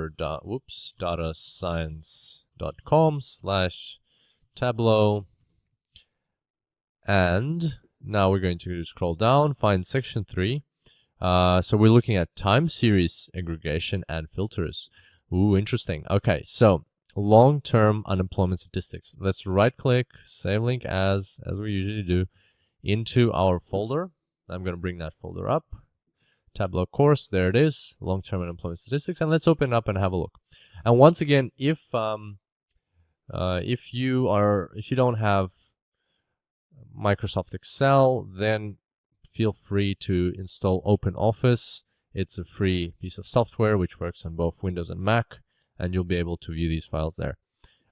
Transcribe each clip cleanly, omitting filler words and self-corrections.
datascience.com/Tableau. And now we're going to scroll down, find section 3. So we're looking at time series aggregation and filters. Ooh, interesting. Okay, so long-term unemployment statistics. Let's right-click, save link as we usually do, into our folder. I'm going to bring that folder up. Tableau course, there it is, long-term unemployment statistics, and let's open it up and have a look. And once again, if you don't have Microsoft Excel, then feel free to install OpenOffice. It's a free piece of software which works on both Windows and Mac, and you'll be able to view these files there.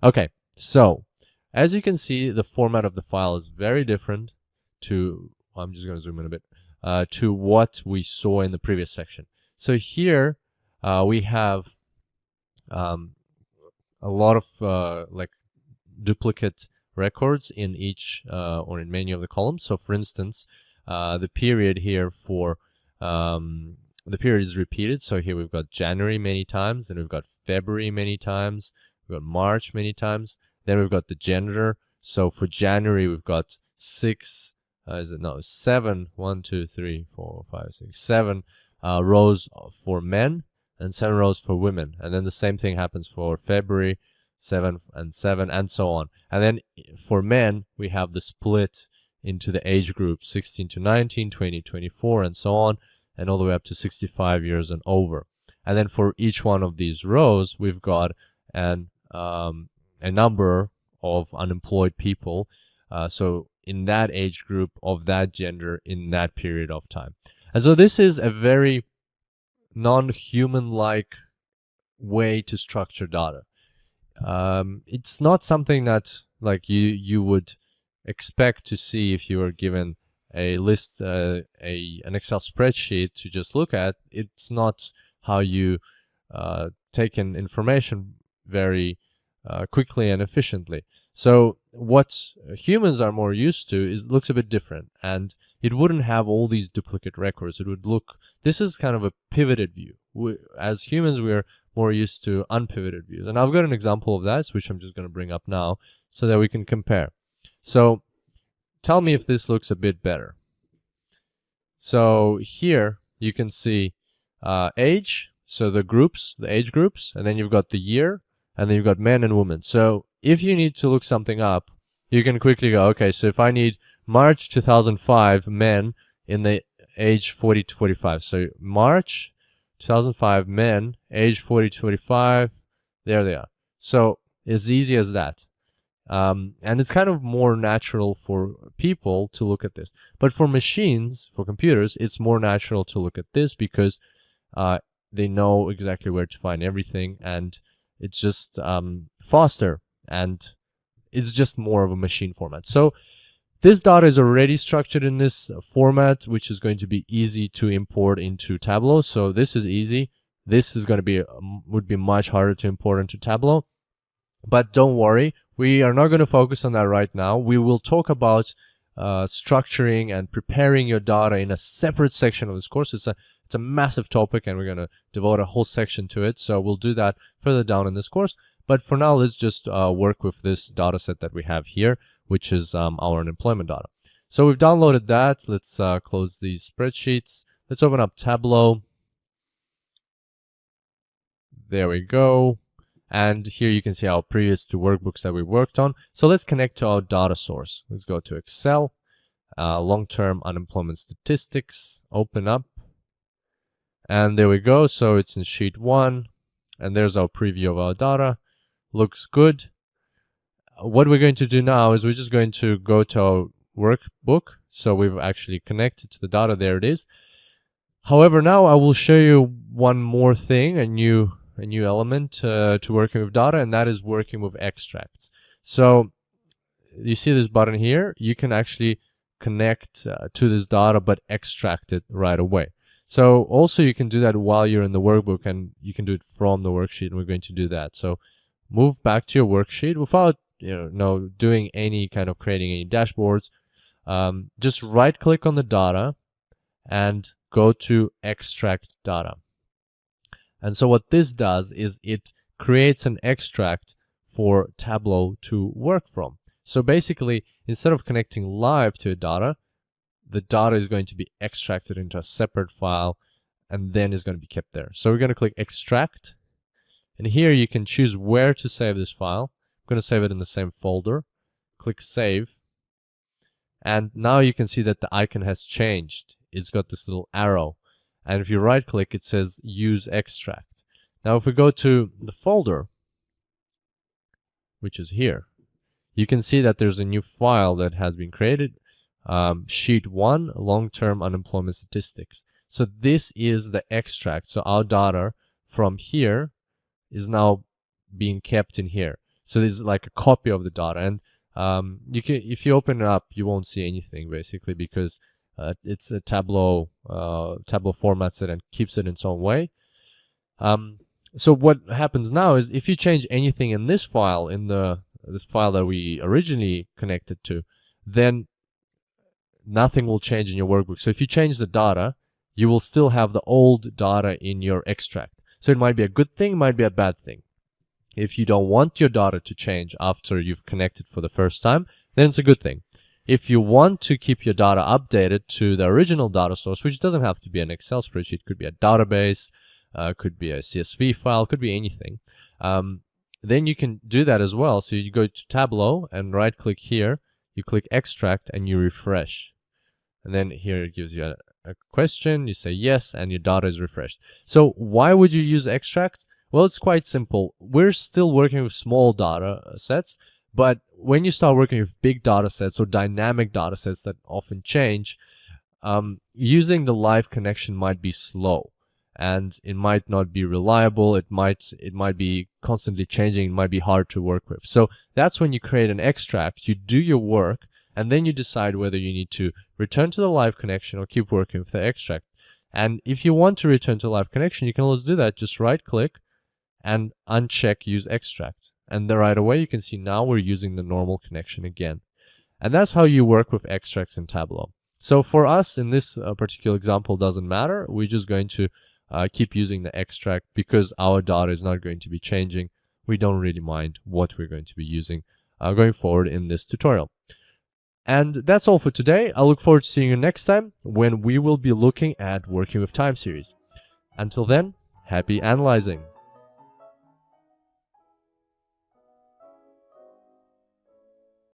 Okay, so as you can see, the format of the file is very different to, I'm just going to zoom in a bit, to what we saw in the previous section. So here we have a lot of like duplicate records in each or in many of the columns. So for instance, the period here for the period is repeated. So here we've got January many times, then we've got February many times, we've got March many times, then we've got the gender. So for January we've got 7 rows for men and 7 rows for women, and then the same thing happens for February, 7 and 7, and so on. And then for men we have the split into the age group 16 to 19, 20 to 24, and so on, and all the way up to 65 years and over. And then for each one of these rows we've got a number of unemployed people, so in that age group of that gender in that period of time. And so this is a very non-human-like way to structure data. It's not something that like you would expect to see if you were given a list, an Excel spreadsheet to just look at. It's not how you take in information very quickly and efficiently. So what humans are more used to looks a bit different, and it wouldn't have all these duplicate records. It would look, this is kind of a pivoted view. As humans, we're more used to unpivoted views. And I've got an example of that, which I'm just going to bring up now so that we can compare. So tell me if this looks a bit better. So here you can see age, so the age groups, and then you've got the year, and then you've got men and women. So if you need to look something up, you can quickly go, okay, so if I need March 2005 men in the age 40 to 45, so March 2005 men, age 40 to 45, there they are. So as easy as that. And it's kind of more natural for people to look at this. But for machines, for computers, it's more natural to look at this because they know exactly where to find everything, and it's just faster, and it's just more of a machine format. So this data is already structured in this format, which is going to be easy to import into Tableau. So this is easy. This is going to be would be much harder to import into Tableau. But don't worry, we are not going to focus on that right now. We will talk about structuring and preparing your data in a separate section of this course. It's a massive topic, and we're going to devote a whole section to it. So we'll do that further down in this course. But for now, let's just work with this data set that we have here, which is our unemployment data. So we've downloaded that. Let's close these spreadsheets. Let's open up Tableau. There we go. And here you can see our previous 2 workbooks that we worked on. So let's connect to our data source. Let's go to Excel, long-term unemployment statistics, open up. And there we go. So it's in sheet 1. And there's our preview of our data. Looks good. What we're going to do now is we're just going to go to our workbook. So we've actually connected to the data. There it is. However, now I will show you one more thing, a new element to working with data, and that is working with extracts. So you see this button here. You can actually connect to this data but extract it right away. So also you can do that while you're in the workbook, and you can do it from the worksheet, and we're going to do that. So move back to your worksheet without doing any kind of creating any dashboards. Just right click on the data and go to extract data. And so what this does is it creates an extract for Tableau to work from. So basically, instead of connecting live to data, the data is going to be extracted into a separate file and then is going to be kept there. So we're going to click extract. And here you can choose where to save this file. I'm going to save it in the same folder. Click save. And now you can see that the icon has changed. It's got this little arrow. And if you right click, it says use extract. Now if we go to the folder, which is here, you can see that there's a new file that has been created. Sheet 1, long-term unemployment statistics. So this is the extract. So our data from here is now being kept in here. So this is like a copy of the data. And you can, if you open it up, you won't see anything basically because it's a Tableau formats it and keeps it in its own way. So what happens now is if you change anything in this file, in this file that we originally connected to, then nothing will change in your workbook. So if you change the data, you will still have the old data in your extract. So it might be a good thing, it might be a bad thing. If you don't want your data to change after you've connected for the first time, then it's a good thing. If you want to keep your data updated to the original data source, which doesn't have to be an Excel spreadsheet, could be a database, could be a CSV file, could be anything, then you can do that as well. So you go to Tableau and right click here, you click extract and you refresh. And then here it gives you a question, you say yes, and your data is refreshed. So why would you use extracts? Well, it's quite simple. We're still working with small data sets, but when you start working with big data sets or dynamic data sets that often change, using the live connection might be slow and it might not be reliable. It might be constantly changing. It might be hard to work with. So that's when you create an extract, you do your work, and then you decide whether you need to return to the live connection or keep working with the extract. And if you want to return to live connection, you can always do that. Just right click and uncheck use extract. And then right away you can see now we're using the normal connection again. And that's how you work with extracts in Tableau. So for us in this particular example, doesn't matter. We're just going to keep using the extract because our data is not going to be changing. We don't really mind what we're going to be using going forward in this tutorial. And that's all for today. I look forward to seeing you next time when we will be looking at working with time series. Until then, happy analyzing.